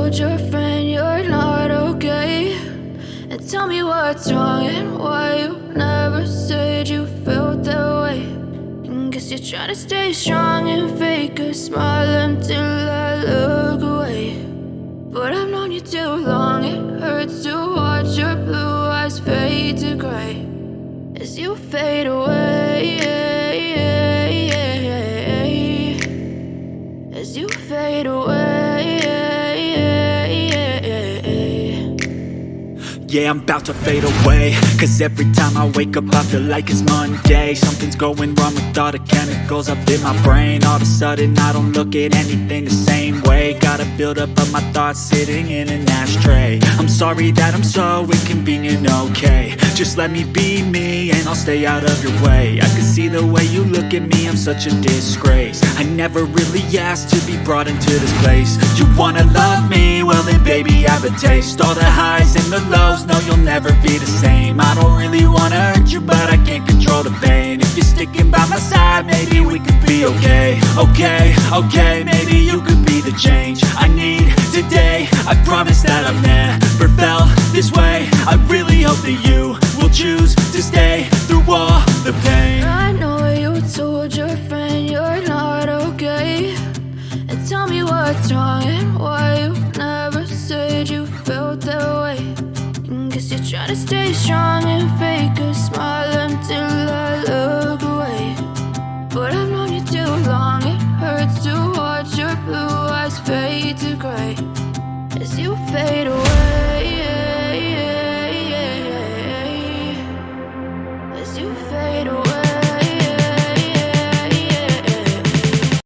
told your friend you're not okay, and tell me what's wrong and why you never said you felt that way. And guess you're trying to stay strong and fake a smile until I look away. But I've known you too long, it hurts to watch your blue eyes fade to gray as you fade away, as you fade away. Yeah, I'm about to fade away, cause every time I wake up I feel like it's Monday. Something's going wrong with all the chemicals up in my brain. All of a sudden I don't look at anything the same way. Gotta build up of my thoughts sitting in an ashtray. I'm sorry that I'm so inconvenient, okay. Just let me be me and I'll stay out of your way. I can see the way you look at me, I'm such a disgrace. I never really asked to be brought into this place. You wanna love me? Well then baby I have a taste. All the highs and the lows, no you'll never be the same. I don't really wanna hurt you but I can't control the pain. If you're sticking by my side maybe we could be okay. Okay, maybe you could be the change I need today. I promise that I've never felt this way. I really hope that you will choose to stay through all the pain. I know you told your friend you're not okay, and tell me what's wrong and why you never said you felt that way. And guess you're trying to stay strong and fake a smile until I look away.